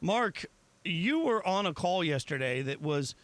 Mark, you were on a call yesterday that was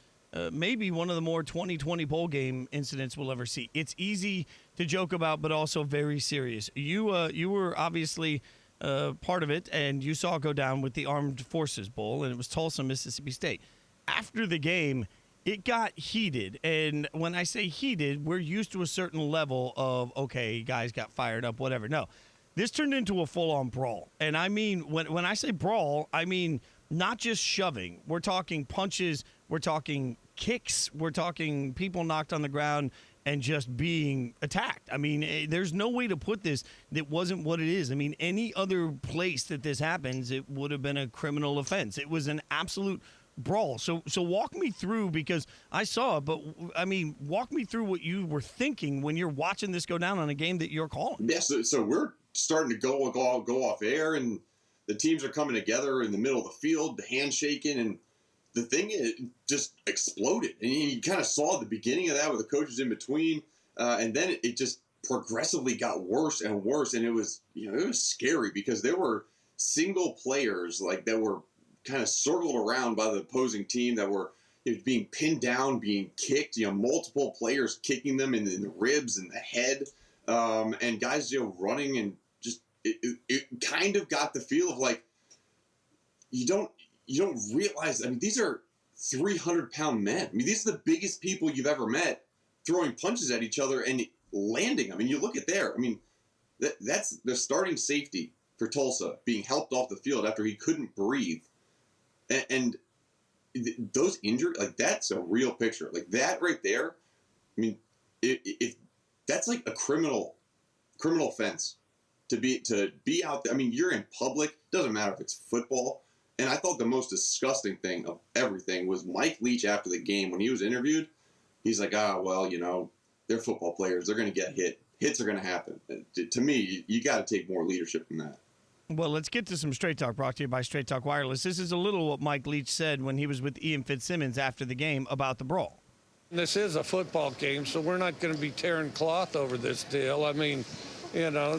maybe one of the more 2020 bowl game incidents we'll ever see. It's easy to joke about, but also very serious. You were obviously part of it, and you saw it go down with the Armed Forces Bowl, and it was Tulsa, Mississippi State. After the game, it got heated, and when I say heated, we're used to a certain level of, okay, guys got fired up, whatever. No, this turned into a full-on brawl, and I mean, when I say brawl, I mean not just shoving. We're talking punches, we're talking kicks, we're talking people knocked on the ground and just being attacked. I mean, there's no way to put this that wasn't what it is. I mean, any other place that this happens, it would have been a criminal offense. It was an absolute brawl. So walk me through, because I saw it, but I mean, walk me through what you were thinking when you're watching this go down on a game that you're calling. Yeah, so we're starting to go off air, and the teams are coming together in the middle of the field, the handshaking, and the thing just exploded. And you kind of saw the beginning of that with the coaches in between, and then it just progressively got worse and worse. And it was scary, because there were single players that were kind of circled around by the opposing team that were being pinned down, being kicked. Multiple players kicking them in the ribs and the head, and guys running, and just it kind of got the feel of like you don't realize. I mean, these are 300-pound men. I mean, these are the biggest people you've ever met throwing punches at each other and landing. I mean, you look at there. I mean, that's the starting safety for Tulsa being helped off the field after he couldn't breathe. And those injured, that's a real picture. Like that right there. I mean, if that's like a criminal offense to be out there. I mean, you're in public. Doesn't matter if it's football. And I thought the most disgusting thing of everything was Mike Leach after the game when he was interviewed. He's like, well, they're football players. They're going to get hit. Hits are going to happen. To me, you got to take more leadership than that. Well, let's get to some Straight Talk, brought to you by Straight Talk Wireless. This is a little what Mike Leach said when he was with Ian Fitzsimmons after the game about the brawl. This is a football game, so we're not going to be tearing cloth over this deal. I mean,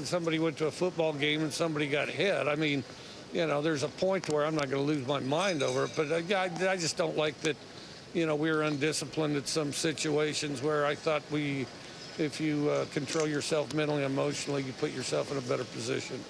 somebody went to a football game and somebody got hit. I mean, there's a point where I'm not going to lose my mind over it, but I just don't like that, we were undisciplined at some situations where I thought if you control yourself mentally and emotionally, you put yourself in a better position.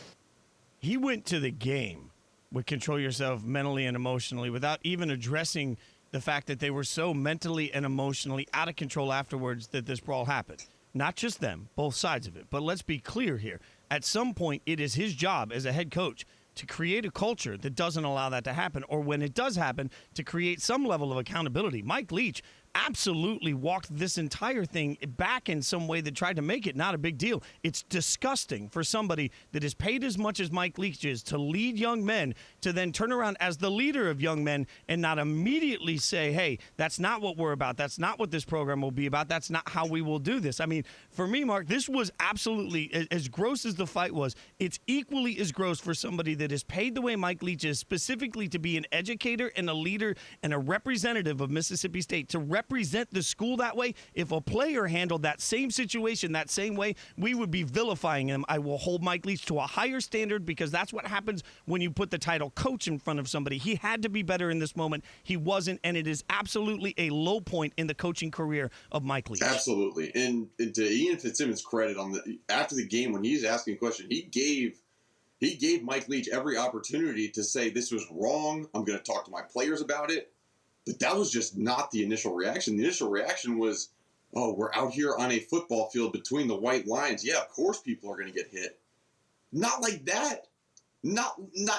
He went to the game with control yourself mentally and emotionally without even addressing the fact that they were so mentally and emotionally out of control afterwards that this brawl happened. Not just them, both sides of it. But let's be clear here. At some point, it is his job as a head coach to create a culture that doesn't allow that to happen, or when it does happen, to create some level of accountability. Mike Leach absolutely walked this entire thing back in some way that tried to make it not a big deal. It's disgusting for somebody that is paid as much as Mike Leach is to lead young men to then turn around as the leader of young men and not immediately say, hey, that's not what we're about. That's not what this program will be about. That's not how we will do this. I mean, for me, Mark, this was absolutely, as gross as the fight was, it's equally as gross for somebody that is paid the way Mike Leach is, specifically to be an educator and a leader and a representative of Mississippi State, to represent the school that way. If a player handled that same situation that same way, we would be vilifying him. I will hold Mike Leach to a higher standard, because that's what happens when you put the title coach in front of somebody. He had to be better in this moment. He wasn't, and it is absolutely a low point in the coaching career of Mike Leach. Absolutely. And to Ian Fitzsimmons' credit, after the game when he's asking a question, he gave Mike Leach every opportunity to say, this was wrong. I'm going to talk to my players about it. But that was just not the initial reaction. The initial reaction was, oh, we're out here on a football field between the white lines. Yeah, of course people are going to get hit. Not like that. Not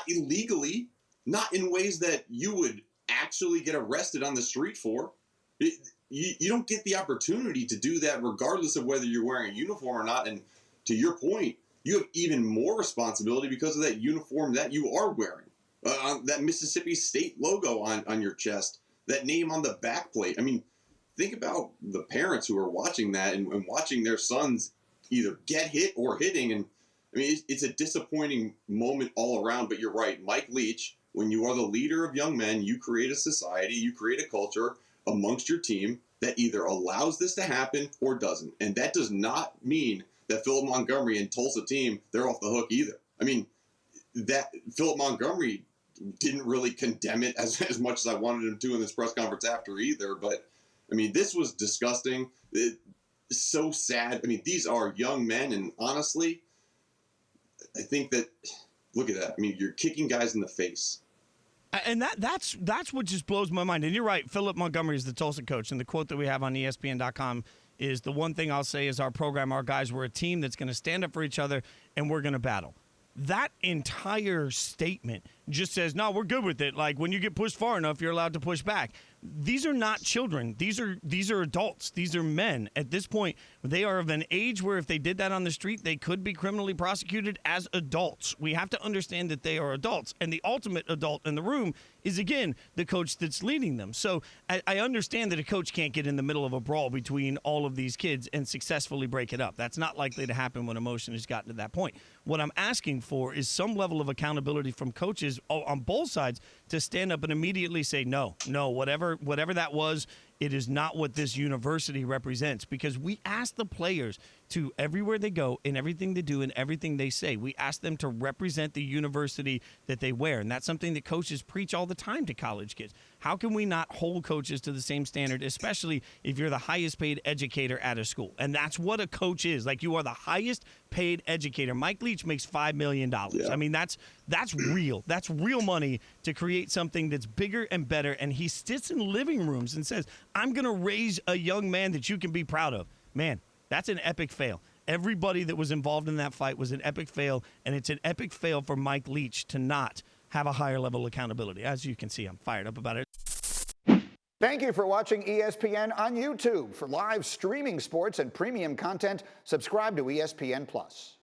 illegally. Not in ways that you would actually get arrested on the street for. You don't get the opportunity to do that regardless of whether you're wearing a uniform or not. And to your point, you have even more responsibility because of that uniform that you are wearing. That Mississippi State logo on your chest. That name on the back plate. I mean, think about the parents who are watching that and watching their sons either get hit or hitting. And I mean, it's a disappointing moment all around, but you're right. Mike Leach, when you are the leader of young men, you create a society, you create a culture amongst your team that either allows this to happen or doesn't. And that does not mean that Philip Montgomery and Tulsa team, they're off the hook either. I mean, that Philip Montgomery didn't really condemn it as much as I wanted him to in this press conference after either. But, I mean, this was disgusting. It's so sad. I mean, these are young men, and honestly, I think that, look at that. I mean, you're kicking guys in the face. And that's what just blows my mind. And you're right, Philip Montgomery is the Tulsa coach, and the quote that we have on ESPN.com is, the one thing I'll say is our program, our guys, we're a team that's going to stand up for each other, and we're going to battle. That entire statement just says, no, we're good with it. Like, when you get pushed far enough, you're allowed to push back. These are not children. These are adults. These are men. At this point, they are of an age where if they did that on the street, they could be criminally prosecuted as adults. We have to understand that they are adults. And the ultimate adult in the room is, again, the coach that's leading them. So I understand that a coach can't get in the middle of a brawl between all of these kids and successfully break it up. That's not likely to happen when emotion has gotten to that point. What I'm asking for is some level of accountability from coaches on both sides to stand up and immediately say, no, whatever that was, it is not what this university represents. Because we ask the players to, everywhere they go, in everything they do, and everything they say, we ask them to represent the university that they wear. And that's something that coaches preach all the time to college kids. How can we not hold coaches to the same standard, especially if you're the highest paid educator at a school? And that's what a coach is. Like, you are the highest paid educator. Mike Leach makes $5 million. Yeah. I mean, that's real. That's real money to create something that's bigger and better. And he sits in living rooms and says, I'm going to raise a young man that you can be proud of. Man, that's an epic fail. Everybody that was involved in that fight was an epic fail, and it's an epic fail for Mike Leach to not have a higher level of accountability. As you can see, I'm fired up about it. Thank you for watching ESPN on YouTube. For live streaming sports and premium content, subscribe to ESPN+.